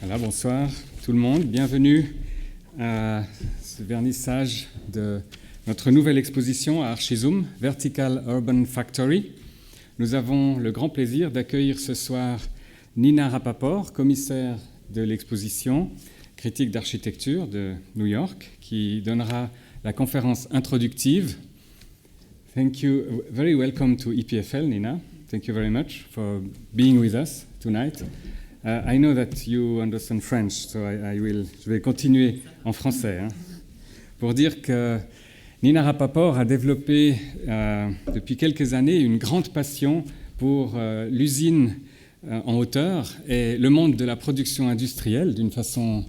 Voilà, bonsoir tout le monde. Bienvenue à ce vernissage de notre nouvelle exposition à Archizoom, Vertical Urban Factory. Nous avons le grand plaisir d'accueillir ce soir Nina Rapaport, commissaire de l'exposition, critique d'architecture de New York, qui donnera la conférence introductive. Thank you. Very welcome to EPFL, Nina. Thank you very much for being with us tonight. I know that you understand French, so je vais continuer en français. Pour dire que Nina Rapaport a développé depuis quelques années une grande passion pour l'usine en hauteur et le monde de la production industrielle d'une façon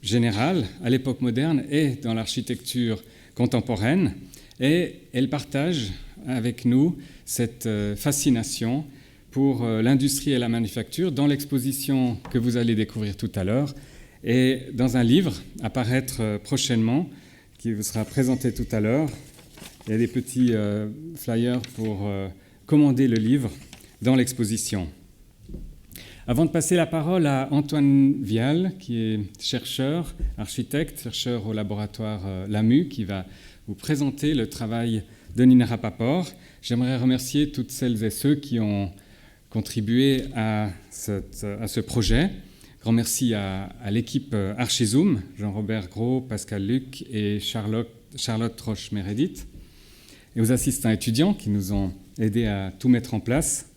générale, à l'époque moderne et dans l'architecture contemporaine. Et elle partage avec nous cette fascination pour l'industrie et la manufacture dans l'exposition que vous allez découvrir tout à l'heure et dans un livre à paraître prochainement qui vous sera présenté tout à l'heure. Il y a des petits flyers pour commander le livre dans l'exposition. Avant de passer la parole à Antoine Vial, qui est chercheur, architecte, chercheur au laboratoire LAMU, qui va vous présenter le travail de Nina Rapaport, j'aimerais remercier toutes celles et ceux qui ont contribué à ce projet. Grand merci à l'équipe Archizoom, Jean-Robert Gros, Pascal Luc et Charlotte Roche-Mérédith, et aux assistants étudiants qui nous ont aidés à tout mettre en place,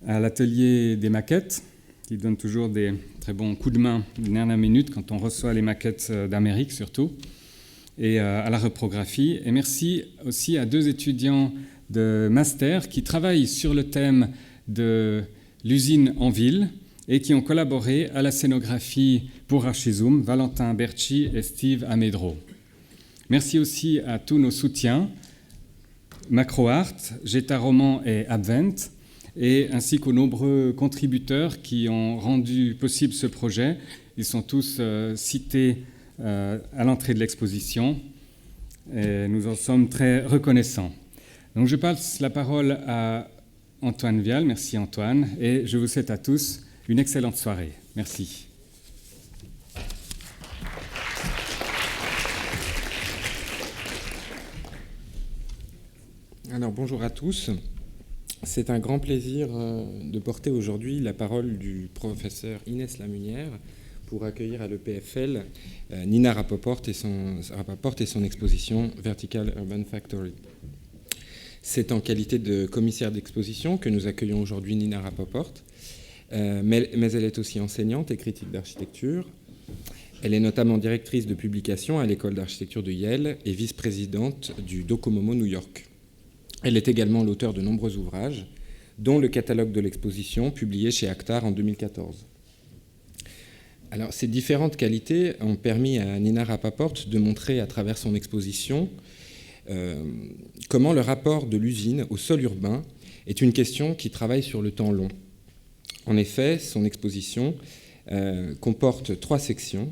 à l'atelier des maquettes, qui donne toujours des très bons coups de main de dernière minute quand on reçoit les maquettes d'Amérique surtout, et à la reprographie. Et merci aussi à deux étudiants de master qui travaillent sur le thème de l'usine en ville et qui ont collaboré à la scénographie pour Archizoom, Valentin Berchi et Steve Amedro. Merci aussi à tous nos soutiens, MacroArt, Geta Roman et Abvent, et ainsi qu'aux nombreux contributeurs qui ont rendu possible ce projet. Ils sont tous cités à l'entrée de l'exposition et nous en sommes très reconnaissants. Donc je passe la parole à Antoine Vial. Merci Antoine. Et je vous souhaite à tous une excellente soirée. Merci. Alors bonjour à tous. C'est un grand plaisir de porter aujourd'hui la parole du professeur Inès Lamunière pour accueillir à l'EPFL Nina Rapaport et son exposition Vertical Urban Factory. C'est en qualité de commissaire d'exposition que nous accueillons aujourd'hui Nina Rapaport, mais elle est aussi enseignante et critique d'architecture. Elle est notamment directrice de publication à l'école d'architecture de Yale et vice-présidente du Docomomo New York. Elle est également l'auteur de nombreux ouvrages, dont le catalogue de l'exposition publié chez Actar en 2014. Alors, ces différentes qualités ont permis à Nina Rapaport de montrer à travers son exposition comment le rapport de l'usine au sol urbain est une question qui travaille sur le temps long. En effet, son exposition comporte 3 sections,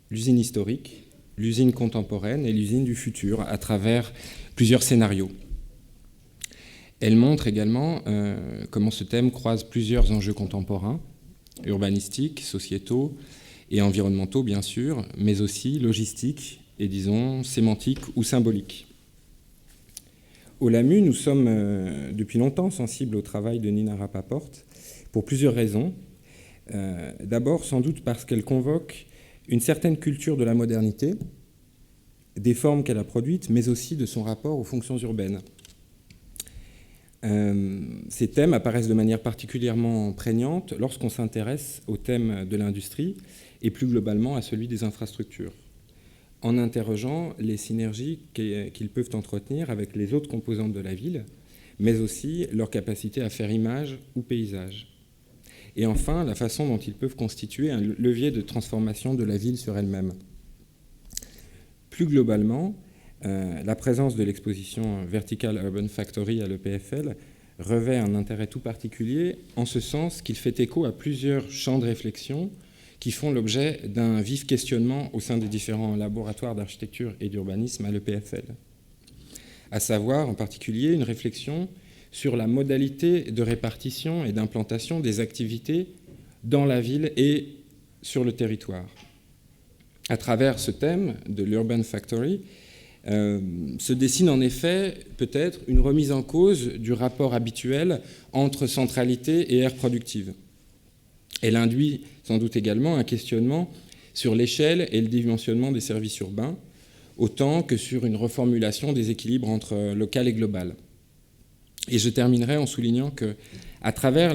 l'usine historique, l'usine contemporaine et l'usine du futur, à travers plusieurs scénarios. Elle montre également comment ce thème croise plusieurs enjeux contemporains, urbanistiques, sociétaux et environnementaux bien sûr, mais aussi logistiques et disons sémantiques ou symboliques. Au LAMU, nous sommes depuis longtemps sensibles au travail de Nina Rapaport pour plusieurs raisons. D'abord, sans doute parce qu'elle convoque une certaine culture de la modernité, des formes qu'elle a produites, mais aussi de son rapport aux fonctions urbaines. Ces thèmes apparaissent de manière particulièrement prégnante lorsqu'on s'intéresse au thème de l'industrie et plus globalement à celui des infrastructures, en interrogeant les synergies qu'ils peuvent entretenir avec les autres composantes de la ville, mais aussi leur capacité à faire image ou paysage. Et enfin, la façon dont ils peuvent constituer un levier de transformation de la ville sur elle-même. Plus globalement, la présence de l'exposition Vertical Urban Factory à l'EPFL revêt un intérêt tout particulier en ce sens qu'il fait écho à plusieurs champs de réflexion qui font l'objet d'un vif questionnement au sein des différents laboratoires d'architecture et d'urbanisme à l'EPFL. À savoir, en particulier, une réflexion sur la modalité de répartition et d'implantation des activités dans la ville et sur le territoire. À travers ce thème de l'Urban Factory, se dessine en effet peut-être une remise en cause du rapport habituel entre centralité et aire productive. Elle induit sans doute également un questionnement sur l'échelle et le dimensionnement des services urbains, autant que sur une reformulation des équilibres entre local et global. Et je terminerai en soulignant qu'à travers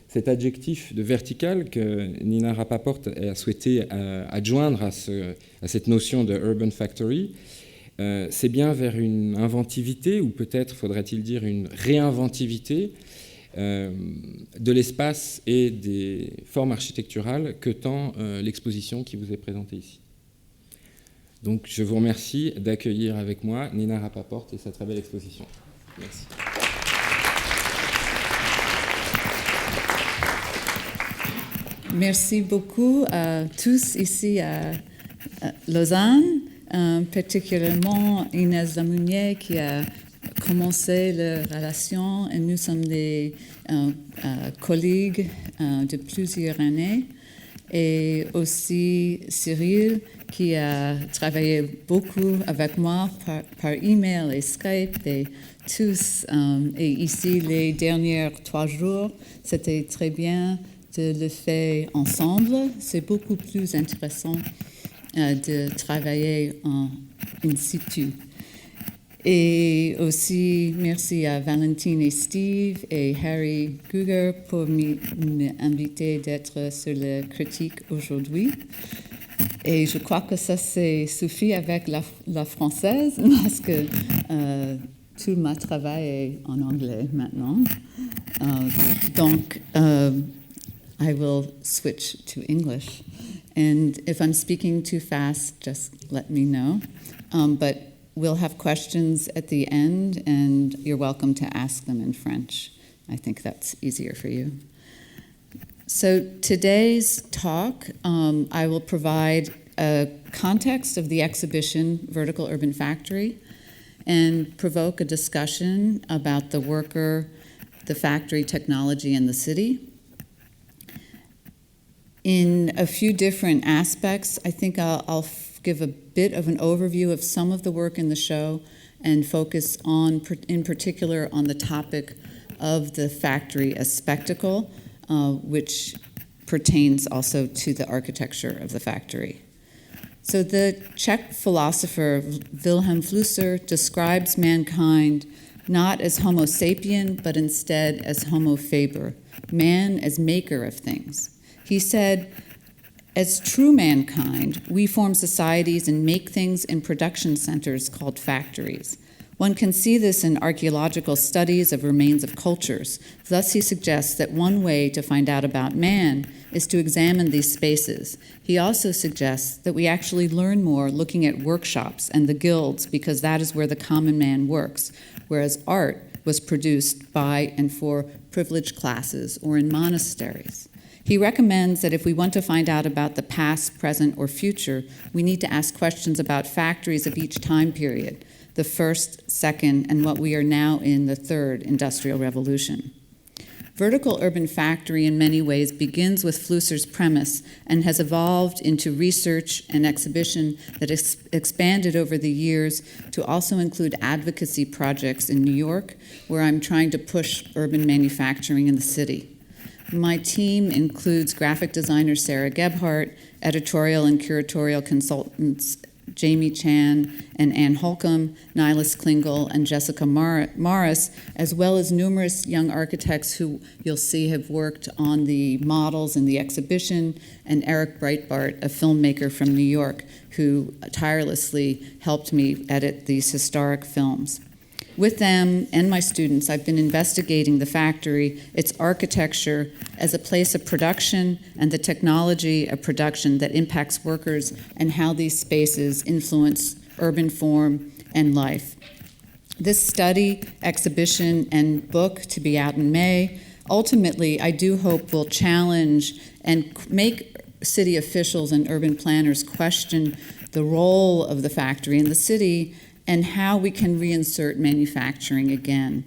cet adjectif de vertical que Nina Rapaport a souhaité adjoindre à cette notion de Urban Factory, c'est bien vers une inventivité, ou peut-être faudrait-il dire une réinventivité de l'espace et des formes architecturales que tend l'exposition qui vous est présentée ici. Donc je vous remercie d'accueillir avec moi Nina Rapaport et sa très belle exposition. Merci. Merci beaucoup à tous ici à Lausanne, particulièrement Inès Lamounière qui a commencé la relation et nous sommes des collègues de plusieurs années, et aussi Cyril qui a travaillé beaucoup avec moi par email et Skype et tous, et ici les derniers 3 jours c'était très bien de le faire ensemble. C'est beaucoup plus intéressant de travailler en in situ. Et aussi, merci à Valentine et Steve et Harry Guger pour m'inviter d'être sur la critique aujourd'hui. Et je crois que ça suffit avec la française parce que tout mon travail est en anglais maintenant. Donc, I will switch to English. And if I'm speaking too fast, just let me know. But we'll have questions at the end, and you're welcome to ask them in French. I think that's easier for you. So today's talk, I will provide a context of the exhibition, Vertical Urban Factory, and provoke a discussion about the worker, the factory technology, and the city. In a few different aspects, I think I'll give a bit of an overview of some of the work in the show and focus on, in particular, on the topic of the factory as spectacle, which pertains also to the architecture of the factory. So the Czech philosopher Wilhelm Flusser describes mankind not as Homo sapien, but instead as Homo faber, man as maker of things. He said, as true mankind, we form societies and make things in production centers called factories. One can see this in archaeological studies of remains of cultures. Thus, he suggests that one way to find out about man is to examine these spaces. He also suggests that we actually learn more looking at workshops and the guilds, because that is where the common man works, whereas art was produced by and for privileged classes or in monasteries. He recommends that if we want to find out about the past, present, or future, we need to ask questions about factories of each time period, the first, second, and what we are now in, the third industrial revolution. Vertical Urban Factory in many ways begins with Flusser's premise and has evolved into research and exhibition that expanded over the years to also include advocacy projects in New York, where I'm trying to push urban manufacturing in the city. My team includes graphic designer Sarah Gebhardt, editorial and curatorial consultants Jamie Chan and Ann Holcomb, Nilas Klingel, and Jessica Morris, as well as numerous young architects who you'll see have worked on the models in the exhibition, and Eric Breitbart, a filmmaker from New York, who tirelessly helped me edit these historic films. With them and my students, I've been investigating the factory, its architecture as a place of production, and the technology of production that impacts workers, and how these spaces influence urban form and life. This study, exhibition, and book, to be out in May, ultimately, I do hope will challenge and make city officials and urban planners question the role of the factory in the city and how we can reinsert manufacturing again.